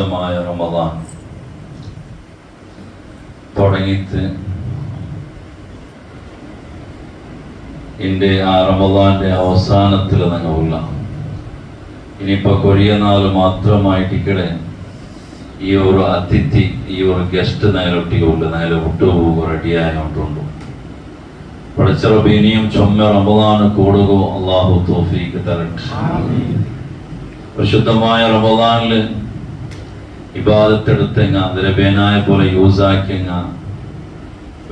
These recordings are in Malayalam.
റമദാൻ തുടങ്ങിയിട്ട് എൻ്റെ ആ റമദാന്റെ അവസാനത്തിൽ നിങ്ങളുള്ള ഇനിയിപ്പോ കൊടിയ നാൾ മാത്രമായിട്ടിക്കടെ ഈ ഒരു അതിഥി ഈ ഒരു ഗസ്റ്റ് നേരൊട്ടിയുള്ളു നേരെ വിട്ടുപോകുക റെഡിയായോണ്ടുണ്ട് പഠിച്ചറബ് ഇനിയും ചൊമ്മ റമദാന് കൂടുകയോ അള്ളാഹു തൗഫീഖ് തരട്ടെ. പരിശുദ്ധമായ റമദാനില് ഇബാദത്തെടുത്തെങ്ങ ദ്രവ്യനായ പോലെ യൂസാക്കിയെങ്ങ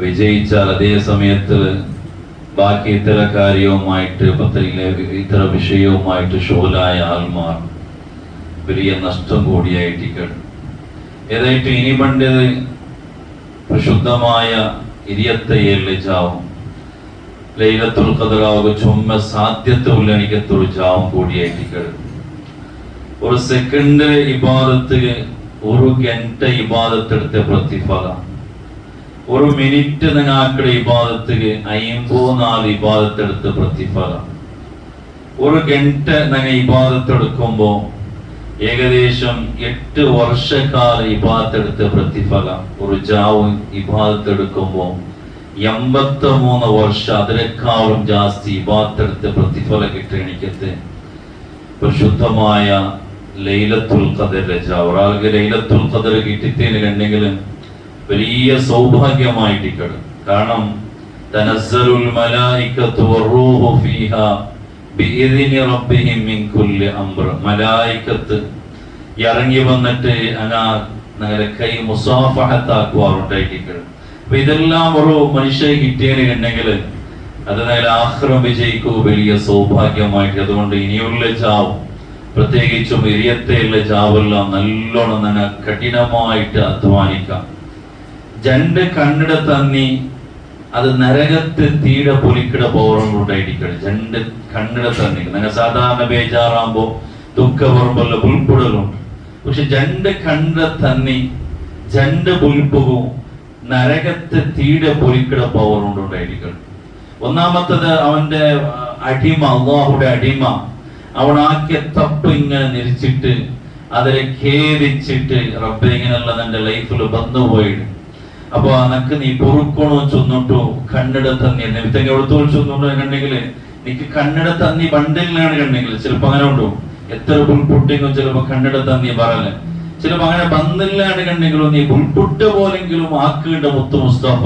വിജയിച്ചാൽ അതേ സമയത്ത് ബാക്കി ഇത്തര കാര്യവുമായിട്ട് പത്രിയിലെ ഇത്തര വിഷയവുമായിട്ട് ഷോലായ ആൾമാർ വലിയ നഷ്ടം കൂടിയായിട്ട് ഏതായിട്ട് ഇനി പണ്ടത് പ്രശുദ്ധമായ ഇരിയത്തയേല് ജാവും ലൈലത്തുൽ ഖദറാവുക ചുമ്മ സാധ്യതയുള്ള എനിക്കത്തൊരു ജാവും കൂടിയായിട്ട് ഒരു സെക്കൻഡ് ഇബാദത്ത് ഒരു ഗಂಟ ഇബാദത്തെടുത്ത പ്രതിഫലം ഒരു മിനിറ്റ് നിങ്ങാക്കടെ ഇബാദത്തിന് 54 ഇബാദത്തെടുത്ത പ്രതിഫലം ഒരു ഗಂಟ നിങ്ങൾ ഇബാദത്തെടുക്കുമ്പോ ഏകദേശം 8 വർഷക്കാല ഇബാദത്തെടുത്ത പ്രതിഫലം ഒരു ജാവ് ഇബാദത്തെടുക്കുമ്പോ 83 വർഷം അതിനേക്കാളും ജാസ്തി ഇബാദത്തെടുത്ത പ്രതിഫലം കിട്ടണിക്കത്തെ പരിശുദ്ധമായ ലൈലത്തുൽ ഖദർ ഒരാൾക്ക് ലൈലത്തുൽ ഖദർ കിട്ടിത്തീന് കണ്ടെങ്കിൽ വലിയ സൗഭാഗ്യമായിട്ടിക്കട്. കാരണം തനസ്സലുൽ മലായികത്തു വറൂഹു ഫീഹാ ബിഇദ്നി റബ്ബിഹിം മിൻ കുല്ലി അംർ. മലായികത്ത് ഇറങ്ങി വന്നിട്ട് അങ്ങനെ കൈ മുസാഫഹത്താക്കുവാറുണ്ടായിട്ടിക്കട്. അപ്പൊ ഇതെല്ലാം ഒരു മനുഷ്യന് കിട്ടിയതിന് കണ്ടെങ്കിൽ അത് നേരെ ആഖിറം വിജയിക്കൂ വലിയ സൗഭാഗ്യമായിട്ട്. അതുകൊണ്ട് ഇനിയുള്ള ജാവും പ്രത്യേകിച്ചും ഇരിയത്തെയുള്ള ജാവെല്ലാം നല്ലോണം തന്നെ കഠിനമായിട്ട് അധ്വാനിക്കാം. രണ്ട് കണ്ണിട തന്നി അത് നരകത്ത് തീട പൊലിക്കിട പോറുണ്ടായിരിക്കണം. രണ്ട് കണ്ണിട തന്നി നിങ്ങൾ സാധാരണ ബേജാറാകുമ്പോ ദുഃഖ പറമ്പല്ല പുൽപ്പുടലുണ്ട്. പക്ഷെ രണ്ട് കണ്ണിട തന്നി രണ്ട് പുൽപ്പുകവും നരകത്ത് തീട പൊലിക്കിട പോറുണ്ടായിരിക്കണം. ഒന്നാമത്തത് അവന്റെ അടിമ, അള്ളാഹുടെ അടിമ അവനാക്കിയ തപ്പ് ഇങ്ങനെ നിരിച്ചിട്ട് അതിനെ ഖേദിച്ചിട്ട് റബ്ബെ ഇങ്ങനെയുള്ള എന്റെ ലൈഫിൽ വന്നുപോയിട്ട് അപ്പൊ അനക്ക് നീ പൊറുക്കണോ ചൊന്നിട്ടു കണ്ണിട തന്നി നിമിത്തം എവിടുത്തോ ചൊന്നിട്ടോ കണ്ടെങ്കിൽ എനിക്ക് കണ്ണിട തന്നി ബണ്ടിലാണ് കണ്ടെങ്കിൽ ചിലപ്പോ അങ്ങനെ ഉണ്ടോ എത്ര പുൽപുട്ടെങ്കിലും ചിലപ്പോ കണ്ണിട തന്നി പറയല് ചിലപ്പോ അങ്ങനെ ബന്നില്ലാണ് കണ്ടെങ്കിലും നീ പുൽപുട്ട പോലെങ്കിലും ആക്കേണ്ട മുത്തു മുസ്തഫ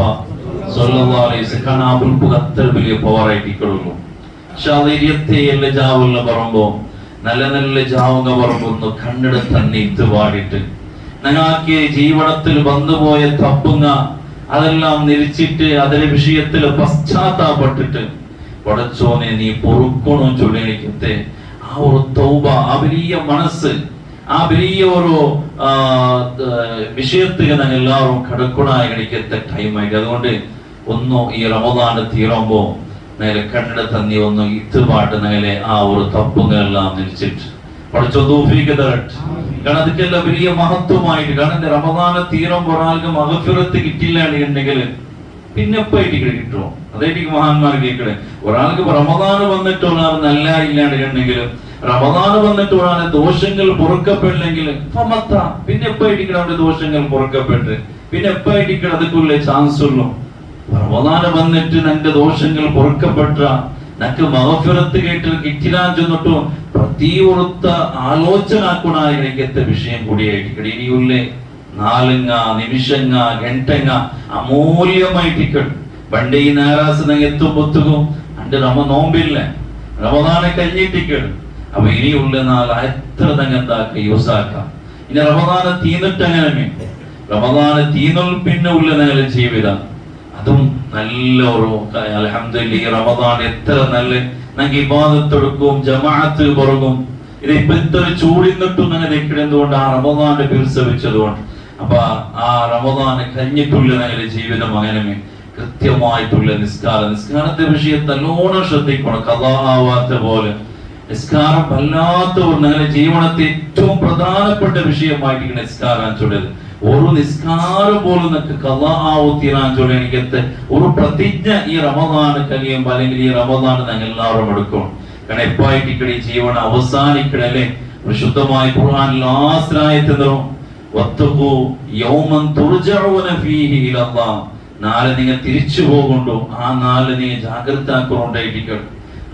സ്വല്ലല്ലാഹു അലൈഹി വസല്ലം. കാരണം ആ പുൽപ്പുക അത്ര വലിയ പവറായിട്ടിക്കുള്ളൂ. ശരീരത്തെയല്ല ജാവുള്ള പറമ്പോ നല്ല നല്ല ജാവുക പറമ്പൊന്ന് കണ്ണിട തന്നി ഇത്ത് പാടിട്ട് ഞങ്ങാക്കിയ ജീവനത്തിൽ വന്നുപോയ തപ്പുങ്ങ അതെല്ലാം നിരിച്ചിട്ട് അതിലെ വിഷയത്തിൽ പശ്ചാത്താപപ്പെട്ടിട്ട് പടച്ചോനെ നീ പൊറുക്കണോ ചൊല്ലിക്കത്തെ ആ ഒരു തൗബ, ആ വലിയ മനസ്സ്, ആ വലിയ ഒരു വിഷയത്തിൽ ഞങ്ങൾ എല്ലാവരും കടക്കുണായി എനിക്കത്തെ ടൈമായിട്ട്. അതുകൊണ്ട് ഒന്നും ഈ റമദാന് തീരുമ്പോ നേരെ കണ്ണിട തന്നി ഒന്ന് ഇത്തുപാട്ട് നേരെ ആ ഒരു തപ്പുകളെല്ലാം നിരിച്ചിട്ട് പഠിച്ചോ തൗഫീഖ് തരട്ടെ. കാരണം അതൊക്കെല്ലാം വലിയ മഹത്വമായിട്ട്. കാരണം റമദാന് തീരുമ്പോ ഒരാൾക്ക് മഗ്ഫിറത്ത് കിട്ടില്ല എന്നുണ്ടെങ്കിൽ പിന്നെ എപ്പായിട്ട് കിട്ടുമോ? അതായിട്ട് മഹാന്മാർ കേൾക്കണേ. ഒരാൾക്ക് റമദാന് വന്നിട്ട് ഒരാൾ നല്ല ഇല്ലാണ്ടെങ്കിൽ റമദാന് വന്നിട്ട് ഒരാളെ ദോഷങ്ങൾ പൊറുക്കപ്പെടില്ലെങ്കിൽ പിന്നെ എപ്പായിട്ട് അവിടെ ദോഷങ്ങൾ പൊറുക്കപ്പെട്ട് പിന്നെ എപ്പായിട്ട് അതൊക്കെയുള്ള ചാൻസ് ഉള്ളൂ. റമദാന് വന്നിട്ട് നിന്റെ ദോഷങ്ങൾ പൊറുക്കപ്പെട്ട നക്ക് മഗ്ഫിറത്ത് കേട്ട് കിട്ടില്ലാൻ ചെന്നിട്ടു പ്രതിവൃത്ത ആലോചനാക്കുണായി എനിക്കത്തെ വിഷയം കൂടിയായിട്ട് ഇനിയുള്ളേ നാലുങ്ങ നിമിഷങ്ങ ഗಂಟങ്ങ അമൂല്യമായിട്ട് പണ്ട് ഈ നാരാസ് നങ്ങ എത്തുമ്പൊത്തുകും അണ്ട് നോമ്പില്ല റമദാനെ കഴിഞ്ഞിട്ടിക്കട്. അപ്പൊ ഇനിയുള്ള നാൾ എത്ര തങ്ങത്താക്ക യൂസാക്കാം. ഇനി റമദാനെ തീന്നിട്ട് അങ്ങനെ റമദാനെ തീന്നുൾ പിന്നെ ഉള്ള നിങ്ങളുടെ ജീവിതം അതും നല്ല ഒരു അൽഹംദുലില്ലാഹ്. ഈ റമദാൻ എത്ര നല്ല ഞങ്ങൾക്ക് ഇബാദത്തെടുക്കും ജമാഅത്ത് പുറകും ഇത് ഇപ്പൊ ഇത്ര ചൂടിന്നിട്ടും ഞങ്ങൾ എന്തുകൊണ്ട് ആ റമദാന്റെ പിൽസവിച്ചതുകൊണ്ട്. അപ്പൊ ആ റമദാന് കഴിഞ്ഞിട്ടുള്ള ഞങ്ങളുടെ ജീവിതം അങ്ങനെ കൃത്യമായിട്ടുള്ള നിസ്കാരത്തെ വിഷയത്തെ നല്ലോണം ശ്രദ്ധിക്കണം. ഖളാ ആവാത്ത പോലെ നിസ്കാരം വല്ലാത്ത ഒരു ഞങ്ങളുടെ ജീവിതത്തെ ഏറ്റവും പ്രധാനപ്പെട്ട വിഷയമായിട്ട് നിസ്കാരം ചൊല്ലത്. ഒരു നിസ്കാരം പോലും നിനക്ക് ഖളാ ആവോ തീരാൻ ചൊല്ലി എനിക്കത്തെ ഒരു പ്രതിജ്ഞ ഈ റമദാന് കഴിയുമ്പോൾ അല്ലെങ്കിൽ ഈ റമദാന് ഞങ്ങൾ എല്ലാവരും എടുക്കണം. കാരണം എപ്പായിട്ട് ഈ ജീവൻ അവസാനിക്കണല്ലേ. വിശുദ്ധമായ ഖുർആൻ ലാസ്റ്റ് ആയത്ത് വത്തഖൂ യൗമൻ തുർജഊന ഫീഹി ഇലല്ലാഹ്. നാളെ നിങ്ങൾ തിരിച്ചു പോകുണ്ടോ, ആ നാളെ നിങ്ങൾ ജാഗ്രത ആക്കിക്കൊണ്ടേയിരിക്കണം.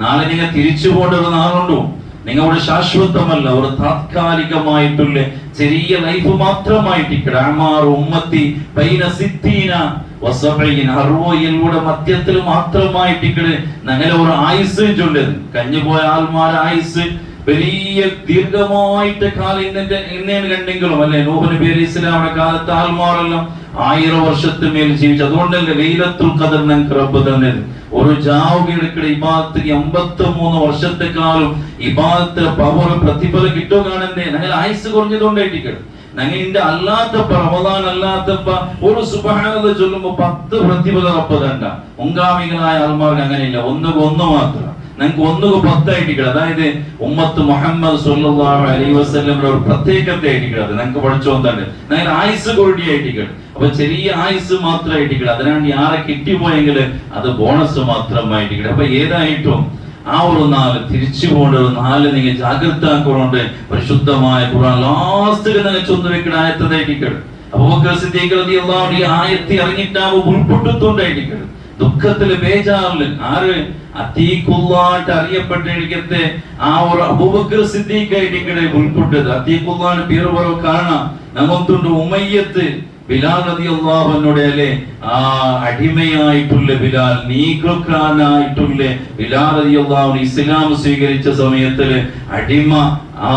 നാളെ നിങ്ങൾ തിരിച്ചു പോകേണ്ട ഒരു നാളുണ്ടോ, നിങ്ങളുടെ ശാശ്വതമല്ല, ഒരു താത്കാലികമായിട്ടുള്ള ചെറിയ ലൈഫ് മാത്രമായിട്ടിരിക്കണം. അമാറു ഉമ്മത്തി ബൈന സിത്തീന വസബഈന, 60 മധ്യത്തിൽ മാത്രമായിട്ടിരിക്കണേ ഞങ്ങളെ ഒരു ആയുസ് ചൊല്ലത്. കഞ്ഞുപോയ ആൾമാരുടെ ആയുസ് വലിയ ദീർഘമായിട്ട് കാലം ഇന്നേന് കണ്ടെങ്കിലും അല്ലെ. നൂഹ് നബി അലൈഹി ഇസ്ലാമിന്റെ കാലത്ത് ആൾമാരെല്ലാം 1000 വർഷത്തിന് മേൽ ജീവിച്ചു. അതുകൊണ്ടല്ലേ ലൈലത്തുൽ ഖദർ ഞങ്ങൾക്ക് റബ്ബ് തന്നത്. ഒരു ജാവുകയുടെ ഇബാദത്ത് 83 വർഷത്തെക്കാളും ഇബാദത്ത് പവർ പ്രതിഫലം കിട്ടുകയാണെന്നേ. ഞങ്ങൾ ആയുസ് കുറഞ്ഞതുകൊണ്ടായിരിക്കും. ഞങ്ങൾ ഇതിന്റെ അല്ലാത്തപ്പ റമദാൻ അല്ലാത്തപ്പ ഒരു സുബ്ഹാനല്ലാഹ് ചൊല്ലുമ്പോ 10 പ്രതിഫലം റബ്ബ് തണ്ട. മുൻഗാമികളായ ആൾമാർക്ക് അങ്ങനെയില്ല, ഒന്ന് മാത്രം. ഞങ്ങൾക്ക് 10 ആയിട്ടിക്കണം. അതായത് ഉമ്മത്ത് മുഹമ്മദ് സ്വല്ലല്ലാഹു അലൈഹി വസല്ലമയുടെ ഒരു പ്രത്യേകത ആയിട്ടിക്കണം. ഞങ്ങൾക്ക് പഠിച്ചോന്നുണ്ട്. ഞങ്ങൾ ആയുസ് കൊടിയായിട്ടിക്കണം. അപ്പൊ ചെറിയ ആയുസ് മാത്രമായിട്ടിക്കണം. അതിനാണ് ആരെ കിട്ടിപ്പോയെങ്കിൽ അത് ബോണസ് മാത്രമായിട്ടിക്കണം. അപ്പൊ ഏതായിട്ടും ആ ഒരു നാല് തിരിച്ചു പോകേണ്ട ഒരു നാല് നിങ്ങൾ ജാഗ്രത ആക്കുന്നുണ്ട്. പരിശുദ്ധമായ ഖുർആൻ ലാസ്റ്റ് നിങ്ങൾ ചൊന്നു വെക്കുന്ന ആയത്തായിട്ടിക്കണം. അബൂബക്കർ സിദ്ദീഖ് റളിയല്ലാഹു അൻഹു ആയത്ത് ഇറങ്ങിയിട്ടാവും ഉൾപ്പെട്ടുകൊണ്ടായിരിക്കണം. ദുഃഖത്തില് ബേജാറില് ആര് അതീഖുല്ലാഹ് അറിയപ്പെട്ടിരിക്കത്തെ ആ ഒരു അബൂബക്കർ സിദ്ദീഖ് ആയിട്ടിക്കടെ ഉൾപ്പെട്ടത്. അതീഖുല്ലാഹ് പേര് പറയോ കാണാം. നമുക്കുണ്ട് ഉമയ്യത്ത് ബിലാൽ റളിയല്ലാഹു അൻഹുടെ അല്ലേ ആ അടിമയായിട്ടുള്ള ബിലാൽ, നീഗ്രക്കാനായിട്ടുള്ള ബിലാൽ റളിയല്ലാഹു അൻഹു ഇസ്ലാം സ്വീകരിച്ച സമയത്തില് അടിമ ആ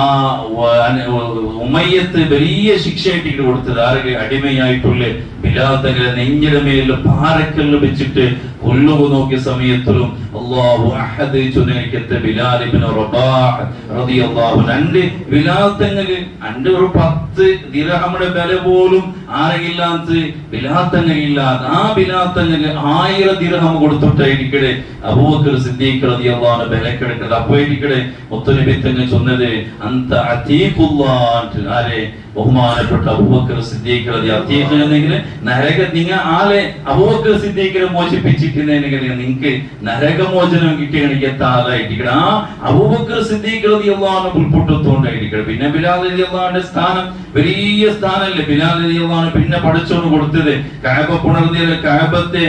ഉമയ്യത്ത് വലിയ ശിക്ഷയായിട്ട് കൊടുത്തത്. ആരുടെ അടിമയായിട്ടുള്ള ബിലാൽ തങ്ങളുടെ നെഞ്ചിന്റെ മേൽ പാറക്കല്ല് വെച്ചിട്ട് കൊല്ലുക നോക്കിയ സമയത്തിലും അല്ലാഹു അഹദ് ചൊല്ലിക്കത്തെ ബിലാൽ ഇബ്നു റബാഹ് റളിയല്ലാഹു അൻഹു ബിലാൽ തങ്ങൾക്ക് അന്റെ ഒരു 10 ദിർഹമിന്റെ വില പോലും ആരെങ്കില്ലാത്ത ബിലാൽ തങ്ങയില്ലാതെ ആ ബിലാൽ തങ്ങൾക്ക് 1000 ദിർഹം കൊടുത്തിട്ടായിരിക്കടെ അബൂബക്കർ സിദ്ദീഖ് റളിയല്ലാഹു അൻഹു വിലക്കെടുത്തത്. അപ്പോയിരിക്കടെ മുത്തുനബി തങ്ങൾ ചൊന്നത് അന്ത അതീഖുല്ലാഹ്. ആരെ ബഹുമാനപ്പെട്ട അബൂബക്കർ സിദ്ദീഖ് റളിയല്ലാഹു നരക നിങ്ങ ആളെ അബൂബക്കർ സിദ്ദീഖിനെ മോചിപ്പിച്ചിട്ടുണ്ടെങ്കിൽ നിങ്ങൾക്ക് നരകമോചനം കിട്ടിയ ആളായിരിക്കണം. ആ അബൂബക്കർ സിദ്ദീഖ് റളിയല്ലാഹു അൻഹു ഉൾപ്പെട്ടുകൊണ്ടായിരിക്കണം. പിന്നെ ബിലാൽ റളിയല്ലാഹു അൻഹുവിന്റെ സ്ഥാനം വലിയ സ്ഥാനമല്ലേ. ബിലാൽ റളിയല്ലാഹു അൻഹു പിന്നെ പഠിച്ചോണ്ട് കൊടുത്തത് കഅബ പുനർനിർമ്മിച്ച കഅബത്തെ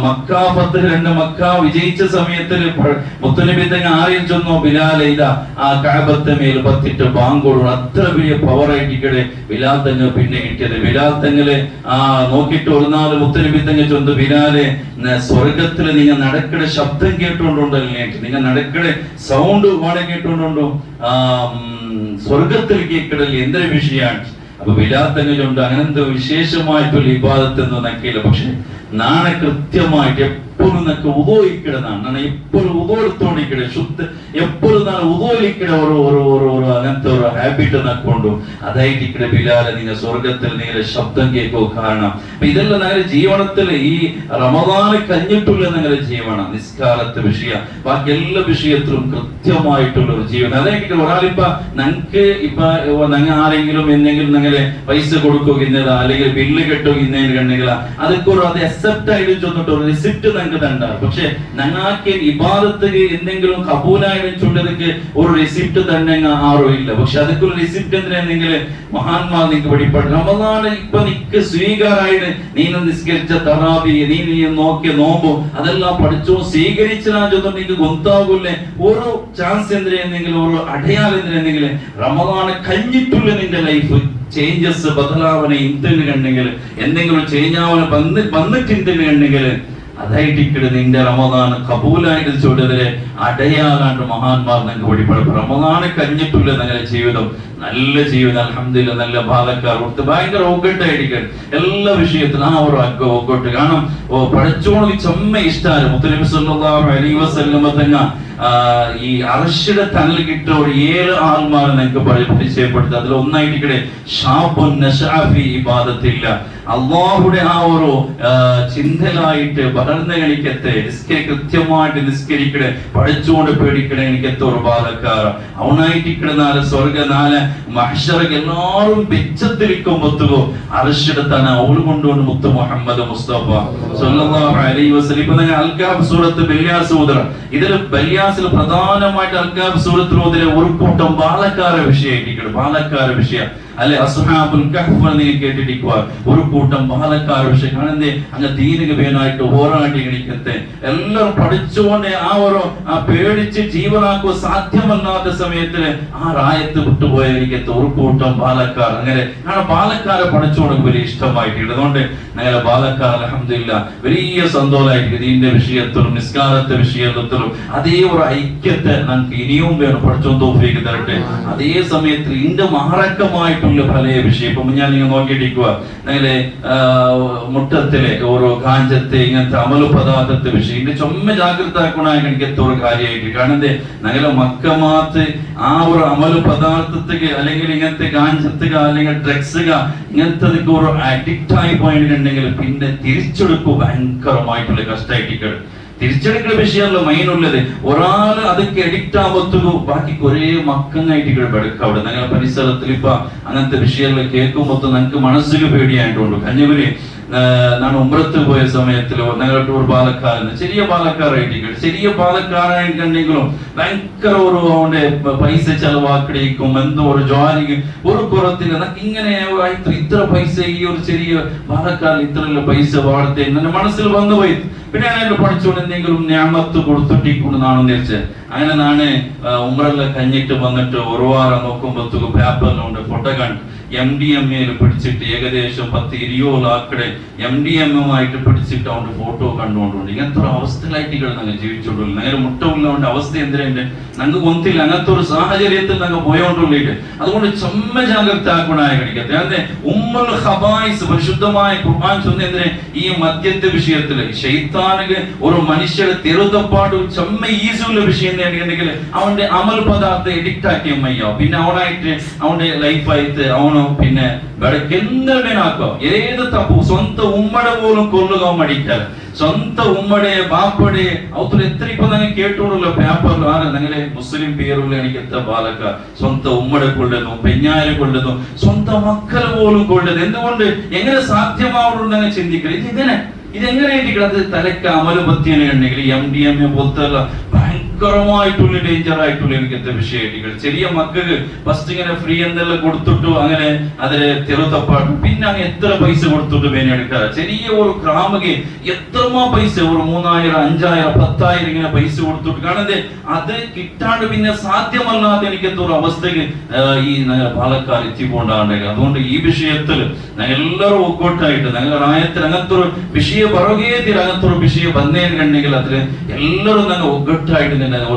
മക്ക ഫത്ഹ് 2 മക്ക വിജയിച്ച സമയത്തിൽ മുത്തുനബി തങ്ങൾ ആരെയും ചൊന്നോ ബിലാൽ ഇതാ ആ കഅബത്തെ മേൽ പത്തിട്ട് ബാങ്കോടും. അത്ര വലിയ പവർ ആയിട്ടിക്കടെ ബിലാൽ തങ്ങൾ പിന്നെ കിട്ടിയത്. ബിലാൽ തങ്ങള് നോക്കിയിട്ട് ഒരു നാല് മുത്തുനബി തങ്ങൾ ചൊന്നു ബിലാലെ സ്വർഗത്തിൽ നിങ്ങൾ നടക്കട ശബ്ദം കേട്ടുകൊണ്ടുണ്ടല്ലേ, നിങ്ങൾ നടക്കട സൗണ്ട് പാടെ കേട്ടുകൊണ്ടുണ്ടോ സ്വർഗത്തിൽ കേൾക്കടല്ലേ, എന്തൊരു വിഷയമാണ്. അപ്പൊ ബിലാൽ തങ്ങൾ ചൊണ്ട് അങ്ങനത്തെ വിശേഷമായിട്ടുള്ള ഇബാദത്ത് ഒന്നും നക്കില്ല. പക്ഷെ നാളെ കൃത്യമായിട്ട് എപ്പോഴും നക്ക് ഉദോയിക്കിടന്നാണ്. എപ്പോഴും ഉദോടുത്തോണ്ടിക്കടെ ശുദ്ധ എപ്പോഴും നാളെ ഉദോലിക്കട അങ്ങനത്തെ ഒരു ഹാബിറ്റ് നക്കൊണ്ടു. അതായിട്ട് ബിലാലെ നിങ്ങൾ സ്വർഗത്തിൽ നിങ്ങളുടെ ശബ്ദം കേൾക്കുക കാണാം. അപ്പൊ ഇതെല്ലാം നിങ്ങളുടെ ജീവിതത്തിൽ ഈ റമദാന് കഴിഞ്ഞിട്ടുള്ള നിങ്ങളുടെ ജീവനം, നിസ്കാരത്തെ വിഷയം, ബാക്കി എല്ലാ വിഷയത്തിലും കൃത്യമായിട്ടുള്ള ഒരു ജീവനം. അതായിട്ട് ഒരാളിപ്പ ഞങ്ങൾക്ക് ഞങ്ങൾ ആരെങ്കിലും എന്തെങ്കിലും നിങ്ങളെ പൈസ കൊടുക്കുകയെന്നതാ അല്ലെങ്കിൽ ബില്ല് കെട്ടുകയെന്നെങ്കിൽ അതൊക്കെ ഒരു അത് അക്സെപ്റ്റ് ആയിട്ട് ചൊന്നിട്ട് ഒരു റിസിപ്റ്റ് ഞങ്ങൾക്ക് തണ്ടാറ്. പക്ഷെ ഞങ്ങൾക്ക് ഇബാദത്ത് എന്തെങ്കിലും കബൂലായിട്ട് ചൊല്ലതൊക്കെ ഒരു റിസിപ്റ്റ് തന്നെ ആറോ ഇല്ല. പക്ഷെ അതൊക്കെ ഒരു റിസിപ്റ്റ് എന്തിനെങ്കിൽ മഹാന്മാർ നിങ്ങൾക്ക് പഠിപ്പാട് റമദാന് ഇപ്പൊ നിക്ക് സ്വീകാരായിട്ട് നീ നിസ്കരിച്ച തറാബി നീ നോക്കിയ നോമ്പോ അതെല്ലാം പഠിച്ചോ സ്വീകരിച്ചാ ചൊന്നിട്ട് നിങ്ങൾക്ക് ഗൊന്താകൂല്ലേ ഒരു ചാൻസ് എന്തിനെങ്കിലും ഒരു അടയാളം എന്തിനെങ്കിൽ റമദാന് കഴിഞ്ഞിട്ടുള്ള നിന്റെ ലൈഫ് ചേഞ്ചസ് ബദലാവനെ ഇന്ത്യണ്ടെങ്കിൽ എന്തെങ്കിലും ചേഞ്ചാവനെ വന്നിട്ടുണ്ടെങ്കിൽ അതായിട്ട് നിന്റെ റമദാന് കബൂലായിട്ട് ചൊല്ലതിലെ അടയാളാണ്ട് മഹാന്മാർ നിങ്ങൾക്ക് പഠിപ്പാട്. റമദാന് കഴിഞ്ഞിട്ടില്ല നിങ്ങളുടെ ജീവിതം നല്ല ജീവിതം അൽഹംദുലില്ലാഹ്. നല്ല ബാലക്കാർ കൊടുത്ത് ഭയങ്കര ഒക്കട്ടായിരിക്കും എല്ലാ വിഷയത്തിലും. ആ ഒരു ഒക്കട്ട് കാരണം പഠിച്ചോണ്ട് ചെമ്മ ഇഷ്ടാണ്. മുത്തനബി സല്ലല്ലാഹു അലൈഹി വസല്ലം തങ്ങ ഈ അർശിയുടെ തണൽ കിട്ട ഒരു 7 ആൾമാരെ നിങ്ങൾക്ക് പരിചയപ്പെടുത്തുക. അതിൽ ഒന്നായിട്ടിക്കടെ ഷാബുൻ നശഅ ഫീ ഇബാദത്തില്ല, അല്ലാഹുവിന്റെ ആ ഒരു ചിന്തയിലായിട്ട് വളർന്നു കളിക്കത്തെ കൃത്യമായിട്ട് നിസ്കരിക്കണേ പഠിച്ചുകൊണ്ട് പേടിക്കണേ എനിക്കത്തെ ഒരു ബാലക്കാർ അവനായിട്ടിക്കണ നാല് സ്വർഗ നാല് മഹ്ശറക്ക് എല്ലാവരും വെച്ചത്തിരിക്കുമ്പോ അർശിയുടെ തന അവൾ കൊണ്ടുകൊണ്ട് മുത്ത് മുഹമ്മദ് മുസ്തഫ സല്ലല്ലാഹു അലൈഹി വസല്ലം. ഇപ്പൊ നിങ്ങൾ അൽകാഫ് സൂറത്ത് ബല്യാസ് ഓതുക. ഇതിൽ ബല്യാസിൽ പ്രധാനമായിട്ട് അൽകാഫ് സൂറത്തിൽ ഓതിലെ ഒരു കൂട്ടം ബാലക്കാര വിഷയമായിരിക്കണം. ബാലക്കാര വിഷയം അല്ലെ അസ്ഹാബുൽ കഹ്ഫ് നീ കേട്ടിരിക്കുക ഒരു കൂട്ടം ബാലക്കാർ പക്ഷെ കാണുന്നേ അങ്ങ് ദീനിന് വേനായിട്ട് പോരാടി എണിക്കത്തെ എല്ലാവരും പഠിച്ചുകൊണ്ട് ആ പേടിച്ച് ജീവനാക്കുക സാധ്യമല്ലാത്ത സമയത്തില് ആ റായത്ത് വിട്ടുപോയ എനിക്കത്തെ ഒരു കൂട്ടം ബാലക്കാർ അങ്ങനെ കാരണം ബാലക്കാരെ പഠിച്ചുകൊണ്ട് വലിയ ഇഷ്ടമായിട്ടുണ്ട്. അതുകൊണ്ട് ഞങ്ങളെ ബാലക്കാർ അൽഹംദുലില്ലാഹ് വലിയ സന്തോഷമായിട്ട് ഇതിന്റെ വിഷയത്തിലും നിസ്കാരത്തെ വിഷയത്തിലും അതേ ഒരു ഐക്യത്തെ നമുക്ക് ഇനിയും വേണം പഠിച്ചോണ്ട് തൗഫീഖ് തരട്ടെ. അതേ സമയത്ത് ഇതിന്റെ മാരകമായിട്ടുള്ള പല വിഷയം ഇപ്പൊ ഞാൻ നിങ്ങൾ നോക്കിയിട്ടിരിക്കുക ഞങ്ങളെ മുട്ടത്തിലെ ഓരോ കാഞ്ചത്തെ ഇങ്ങനത്തെ അമലു പദാർത്ഥത്തെ വിഷയം ഇതിന്റെ ചുമ ജാഗ്രത ആക്കണ എനിക്കത്തെ ഒരു കാര്യമായിട്ട് കാണുന്നത് ഞങ്ങളെ മക്കമാത്ത് ആ ഒരു അമലു പദാർത്ഥത്തിക്ക് അല്ലെങ്കിൽ ഇങ്ങനത്തെ കാഞ്ചത്തുക അല്ലെങ്കിൽ ഡ്രഗ്സുക ഇങ്ങനത്തെ ഒരു അഡിക്റ്റ് ആയി പോയിട്ടുണ്ടെങ്കിൽ പിന്നെ തിരിച്ചെടുക്കുക ഭയങ്കരമായിട്ടുള്ള കഷ്ടമായിട്ട് തിരിച്ചെടുക്കുന്ന വിഷയമല്ലോ മൈനുള്ളത് ഒരാൾ അതൊക്കെ എഡിക്റ്റ് ആവത്തുള്ളൂ ബാക്കി കുറേ മക്കങ്ങായിട്ട് കിടക്കുക അവിടെ ഞങ്ങളുടെ പരിസരത്തിൽ ഇപ്പൊ അങ്ങനത്തെ വിഷയങ്ങൾ കേൾക്കുമ്പോൾ ഞങ്ങൾക്ക് മനസ്സിൽ പേടിയായിട്ടുള്ളൂ. കഞ്ഞവര് ನಾನು ಉಮ್ರತ್ತು പോയ സമയത്തിൽ ഞങ്ങളുടെ ഒരു പാലക്കാരന് ചെറിയ പാലക്കാരായിട്ട് ചെറിയ പാലക്കാരായിട്ടുണ്ടെങ്കിലും ഭയങ്കര ഒരു അവന്റെ പൈസ ചെലവാക്കിടേക്കും എന്തോ ഒരു ജോലിക്ക് ഒരു കുറത്തില്ല നമുക്ക് ഇങ്ങനെ ഇത്ര പൈസ ഈ ഒരു ചെറിയ പാലക്കാരിൽ ഇത്ര പൈസ വാടത്തെ എന്റെ മനസ്സിൽ വന്നു പോയി. പിന്നെ ഞാൻ പഠിച്ചുകൊണ്ട് എന്തെങ്കിലും ഞാമത്ത് കൊടുത്തിട്ടിക്കൊണ്ട് നാണെന്ന് വിചാരിച്ചത് അങ്ങനെ നാണ് ഉമ്രെല്ലാം കഴിഞ്ഞിട്ട് വന്നിട്ട് ഒരു വാരം നോക്കുമ്പോഴത്തേക്ക് പേപ്പറിലുണ്ട് ഫോട്ടോ കണ്ട് MDMA പിടിച്ചിട്ട് ഏകദേശം 10-20 ആക്കടെ MDMA പിടിച്ചിട്ട് അവന്റെ ഫോട്ടോ കണ്ടുകൊണ്ടുണ്ട്. ഇങ്ങനത്തെ ഒരു അവസ്ഥയിലായിട്ട് ഞങ്ങൾ ജീവിച്ചോണ്ടില്ല ഞങ്ങൾ മുട്ടവുള്ളവന്റെ അവസ്ഥ എന്തിനുണ്ട് ഞങ്ങൾക്ക് ഒന്നില്ല അങ്ങനത്തെ ഒരു സാഹചര്യത്തിൽ ഞങ്ങൾ പോയോണ്ടുള്ളിട്ട് അതുകൊണ്ട് ചമ്മ ജാഗ്രത ആക്കണായ കണിക്കത്തെ അതെ ഉമ്മൽ ഖബായിസ് പരിശുദ്ധമായ ഖുർആൻ ചൊന്നെന്തിനെ ഈ മദ്യത്തെ വിഷയത്തില് ശൈത്താനിക്ക് ഒരു മനുഷ്യരെ തെരുതപ്പാട് ചമ്മ ഈസുള്ള വിഷയം നേടിയിട്ടുണ്ടെങ്കിൽ അവന്റെ അമൽ പദാർത്ഥം എഡിക്റ്റ് ആക്കിയ മയ്യാവും പിന്നെ അവനായിട്ട് അവന്റെ ലൈഫായിട്ട് അവനോ പിന്നെ വെടക്കെന്തേനാക്കോ ഏത് തപ്പു സ്വന്തം ഉമ്മടെ പോലും കൊല്ലുക മടിക്കാറ് സ്വന്തം ഉമ്മടെ ബാപ്പടെ അവത്തിൽ എത്ര ഇപ്പൊ ഞങ്ങൾ കേട്ടോളൂല്ലോ പേപ്പറിൽ ആരെ ഞങ്ങളെ മുസ്ലിം പേരുള്ള എനിക്കെത്ത ബാലക്ക സ്വന്തം ഉമ്മടെ കൊള്ളുന്നു പെഞ്ഞാരെ കൊള്ളുന്നു സ്വന്തം മക്കളെ പോലും കൊള്ളുന്നത് എന്തുകൊണ്ട് എങ്ങനെ സാധ്യമാവുള്ളൂ ഞങ്ങൾ ചിന്തിക്കുന്നത് ഇതെങ്ങനെ അത് തലക്ക് അമലുപത്തിനെ ഉണ്ടെങ്കിൽ MDMA പോലത്തെ ഭയങ്കരമായിട്ടുള്ള ഡേഞ്ചർ ആയിട്ടുള്ള എനിക്കത്തെ വിഷയങ്ങൾ ചെറിയ മക്കൾക്ക് ഫസ്റ്റ് ഇങ്ങനെ ഫ്രീ എന്തെല്ലാം കൊടുത്തിട്ടു അങ്ങനെ അതില് തെറുതപ്പാട്ടു പിന്നെ അങ്ങ് എത്ര പൈസ കൊടുത്തിട്ട് വേന എടുക്കാറ് ചെറിയ ഒരു ഗ്രാമക്ക് എത്രമാ പൈസ ഒരു 3000 5000 10,000 ഇങ്ങനെ പൈസ കൊടുത്തിട്ട് കാണുന്നത് അത് കിട്ടാണ്ട് പിന്നെ സാധ്യമല്ലാത്ത എനിക്കത്തെ ഒരു അവസ്ഥക്ക് ഈ പാലക്കാർ എത്തിക്കൊണ്ടാണെങ്കിൽ അതുകൊണ്ട് ഈ വിഷയത്തിൽ ഞങ്ങൾ എല്ലാവരും ഒക്കോട്ടായിട്ട് ഞങ്ങൾ റായത്തിൽ അങ്ങനത്തെ ഒരു വിഷയ പറകേത്തിൽ അങ്ങനത്തെ ഒരു വിഷയം വന്നേനുണ്ടെങ്കിൽ അതിൽ എല്ലാവരും ഞങ്ങൾ ഒക്കട്ടായിട്ട്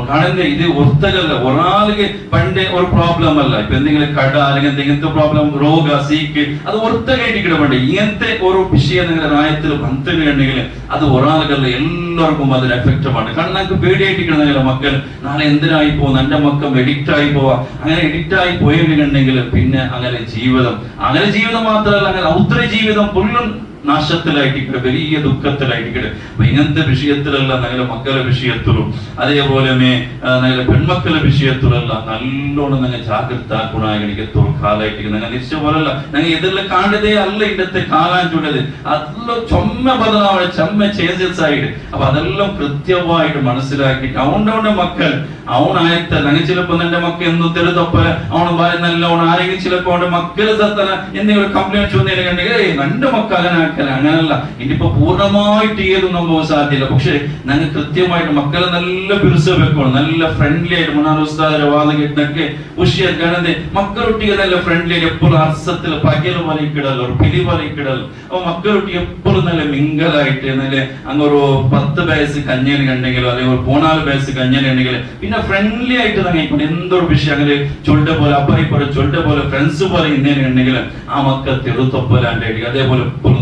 കാണുന്നത് ഇത് ഒത്തകല്ല ഒരാൾക്ക് പണ്ടേ ഒരു പ്രോബ്ലം അല്ല ഇപ്പൊ എന്തെങ്കിലും കട അല്ലെങ്കിൽ ഇങ്ങനത്തെ പ്രോബ്ലം രോഗ സീക്ക് അത് ഒത്തകായിട്ട് കിടപ്പുണ്ട് ഇങ്ങനത്തെ ഒരു വിഷയം നിങ്ങളുടെ റായത്തിൽ വന്നിട്ടുണ്ടെങ്കിൽ അത് ഒരാൾക്കല്ല എല്ലാവർക്കും അതിന് എഫക്റ്റമാണ് കാരണം നമുക്ക് പേടിയായിട്ട് കിടന്ന മക്കൾ നാളെ എന്തിനായി പോകും എന്റെ മക്കൾ എഡിക്റ്റ് ആയി പോവാ അങ്ങനെ എഡിക്റ്റ് ആയി പോയിട്ടുണ്ടെങ്കിൽ പിന്നെ അങ്ങനെ ജീവിതം മാത്രമല്ല അങ്ങനെ ഔത്ര ജീവിതം ഫുള്ളും നാശത്തിലായിട്ട് വലിയ ദുഃഖത്തിലായിട്ട് ഇങ്ങനത്തെ വിഷയത്തിലല്ല ഞങ്ങളുടെ മക്കളുടെ വിഷയത്തിലും അതേപോലെ ഞങ്ങളുടെ പെൺമക്കളുടെ വിഷയത്തിലല്ല നല്ലോണം ഞങ്ങൾ ജാഗ്രത ഗുണായണിക്കത്തോളം കാലായിട്ട് ഞങ്ങൾ നിശ്ചയപോലല്ല ഞങ്ങൾ ഇതെല്ലാം കാണുന്നതേ അല്ല ഇന്നത്തെ കാലാഞ്ചുള്ളത് അതെല്ലാം ചൊമ്മ ബദലാവ ചമ്മ ചേഞ്ചസ് ആയിട്ട് അപ്പൊ അതെല്ലാം കൃത്യമായിട്ട് മനസ്സിലാക്കിയിട്ട് അവന്റെ മക്കൾ അവനായത്ത ഞങ്ങൾ ചിലപ്പോ എന്റെ മക്കൾ എന്നും തെരുതപ്പ അവന് പറയുന്നല്ല അവൻ ആരെങ്കിലും ചിലപ്പോ അവന്റെ മക്കള് തത്തന എന്തെങ്കിലും കംപ്ലൈന്റ് ചോദിച്ചിട്ടുണ്ടെങ്കിൽ എന്റെ മക്കൾ അങ്ങനല്ല ഇനിയിപ്പോ പൂർണ്ണമായിട്ട് ഏതും നമുക്ക് സാധ്യല്ല പക്ഷെ ഞങ്ങൾ കൃത്യമായിട്ട് മക്കളെ നല്ല പിരിച്ച വെക്കണം നല്ല ഫ്രണ്ട്ലി ആയിട്ട് മുനാറുസ്താദ വാദം കിട്ടൊക്കെ ഉഷിയാക്കാണെ മക്കളൊട്ടിಗೆ നല്ല ഫ്രണ്ട്ലി ആയിട്ട് എപ്പോഴും അർസത്തിൽ പകല് പോലെ കിടല്ലോ ഒരു പിലി പോലെ കിടല്ലോ അപ്പൊ മക്കളൊട്ടിಗೆ എപ്പോഴും നല്ല മിങ്കലായിട്ട് നല്ല അങ്ങൊരു 10 വയസ്സ് കഞ്ഞേന് കണ്ടെങ്കിലോ അല്ലെങ്കിൽ ഒരു 14 വയസ്സ് കഞ്ഞേന് ഉണ്ടെങ്കിൽ പിന്നെ ഫ്രണ്ട്ലി ആയിട്ട് തന്നെ എന്തൊരു വിഷയം അങ്ങനെ ചൊല്ലുടെ പോലെ അപ്പറി പോലെ ചൊല്ലുടെ പോലെ ഫ്രണ്ട്സ് പോലെ ഇന്നേനെ ഉണ്ടെങ്കിൽ ആ മക്കൾ തെറുത്തൊപ്പലാണ്ട് അതേപോലെ എപ്പോഴും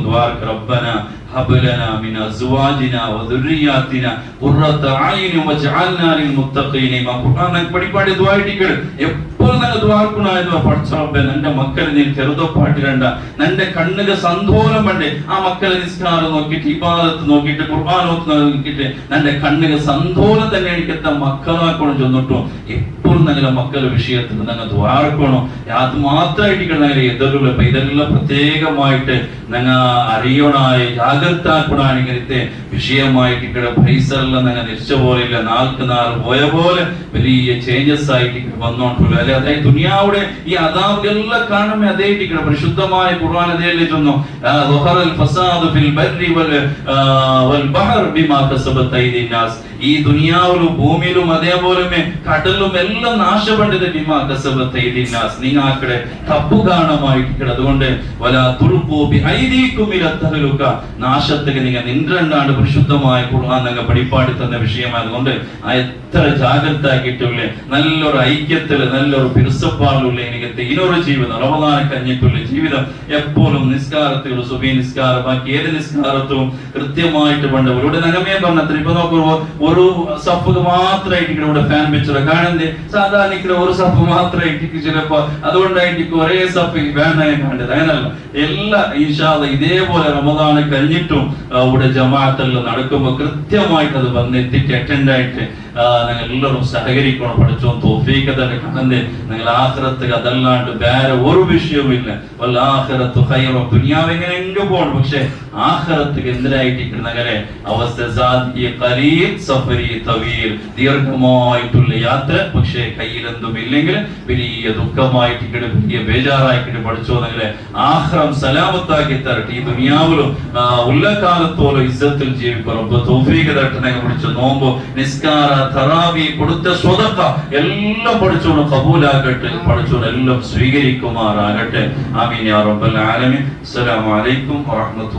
ربنا هب لنا من ازواجنا وذرياتنا قرة اعين واجعلنا للمتقين ما ഖുർആൻ പഠിപ്പാടി ദുആ ഇട്ടിക്കൽ എപ്പോഴും നല്ല ദുആ കുനായിരുന്നു പഠിച്ചറബ്ബേ എൻ്റെ മക്കളെ നീ തെറുതപ്പാട്ടിരണ്ട എൻ്റെ കണ്ണുക സന്തോഷം വേണ്ടേ ആ മക്കളെ നിസ്കാരം നോക്കിയിട്ട് ഇബാദത്ത് നോക്കിയിട്ട് ഖുർആൻ നോക്കിയിട്ട് എൻ്റെ കണ്ണുക സന്തോഷം തന്നെ എനിക്കെത്ത മക്കളാക്കണം ചെന്നിട്ടും എപ്പോഴും എപ്പോഴും ഞങ്ങളുടെ മക്കളുടെ വിഷയത്തിൽ ഞങ്ങൾ ദ്വാരക്കണം. അത് മാത്രമായിട്ട് ഞങ്ങൾ എതിരുള്ള ഇതെല്ലാം പ്രത്യേകമായിട്ട് ഞങ്ങൾ അറിയണായ ജാഗ്രതാക്കണാണ്. ഇങ്ങനത്തെ വിഷയമായിട്ട് ഇവിടെ പൈസ എല്ലാം ഞങ്ങൾ നിശ്ച പോലെ ഇല്ല, നാൾക്ക് നാൾ പോയ പോലെ വലിയ ചേഞ്ചസ് ആയിട്ട് വന്നോണ്ടുള്ളൂ. അല്ലെ അതായത് ദുനിയാവുടെ ഈ അദാബെല്ലാം കാണുമ്പോൾ അതേ പരിശുദ്ധമായ ഖുർആൻ അതേല്ലേ ചൊന്നു, ഫസാദു ഫിൽ ബർരി വൽ ബഹർ ബിമാ കസബത് ഐദിൻ നാസ്. ഈ ദുനിയാവിലും ഭൂമിയിലും അതേപോലെ കടലും എല്ലാം നാശപ്പെട്ടത് ബിമാ കസബത് ഐദിൻ നാസ്, നിങ്ങാക്കടെ തപ്പു കാണമായിട്ട്. അതുകൊണ്ട് വലാ തുൽഖൂ ബി ഐദീകും ഇലാ തഹ്ലുക, നാശത്തേക്ക് നിങ്ങൾ നിன்றണ്ടാണ് പരിശുദ്ധമായ ഖുർആൻ നിങ്ങൾ പഠിപ്പാടി തന്ന വിഷയമായതുകൊണ്ട് എത്ര ജാഗ്രത ആക്കിയിട്ടുള്ള നല്ലൊരു ഐക്യത്തിൽ നല്ലൊരു പിറുസപ്പാടുള്ള എനിക്ക് ഇനൊരു ജീവിതം റമദാനെ കഴിഞ്ഞിട്ടുള്ള ജീവിതം എപ്പോഴും നിസ്കാരത്തിൽ സുബഹി നിസ്കാരം ബാക്കി ഏത് നിസ്കാരത്തും കൃത്യമായിട്ട് പണ്ട് ഇവിടെ നഗമേ പറഞ്ഞത്ര ഇപ്പൊ നോക്കുമ്പോ ഒരു സഫ് മാത്രമായിട്ട് ഇവിടെ ഫാൻ വെച്ചോ കാണുന്നത് സാധാരണ ഇവിടെ ഒരു സഫ് മാത്രമായിട്ട് ചിലപ്പോ അതുകൊണ്ടായിട്ട് ഒരേ സഫ് ഫാനായി കണ്ടത് അങ്ങനല്ല. എല്ലാ ഇൻഷാ അല്ലാഹ് ഇതേപോലെ റമദാനെ കഴിഞ്ഞിട്ടും ഇവിടെ ജമാഅത്തെല്ലാം നടക്കുമ്പോൾ കൃത്യമായിട്ട് അത് വന്നെത്തിച്ച് അറ്റൻഡ് ആയിട്ട് ഞങ്ങൾ എല്ലാവരും സഹകരിക്കണം. പഠിച്ചോ തൗഫീഖ് തന്നെ കണ്ടേ നിങ്ങൾ ആഖിറത്ത് അതല്ലാണ്ട് വേറെ ഒരു വിഷയവുമില്ല. വല്ലാഖിറത്തു ഖൈറു, ദുനിയാവ് എങ്ങനെ പോകണം, പക്ഷെ ആഖിറത്ത് എന്തിനായിട്ട് നഗരെ അവസ്ഥ ദീർഘമായിട്ടുള്ള യാത്ര, പക്ഷെ കയ്യിലെന്തും ഇല്ലെങ്കിൽ വലിയ ദുഃഖമായിട്ട് വലിയ ബേജാറായിട്ട് പഠിച്ചോ നിങ്ങളെ ആഖിറം സലാമത്താക്കി തരട്ടെ. ഈ ദുനിയാവിലും ഉള്ളകാലത്തോളം ഇസ്സത്തിൽ ജീവിക്കും. റബ്ബ് തൗഫീഖ് തരട്ടെ. ഞങ്ങൾ പഠിച്ചു നോമ്പ് നിസ്കാര തറാവി കൊടുത്ത സ്വതക്ക എല്ലാം പഠിച്ചോണ്ട് കബൂലാകട്ടെ, പഠിച്ചോണ്ട് എല്ലാം സ്വീകരിക്കുമാറാകട്ടെ. ആമീൻ യാ റബ്ബൽ ആലമീൻ. അസ്സലാമു അലൈക്കും വറഹ്മത്തുള്ളാഹി.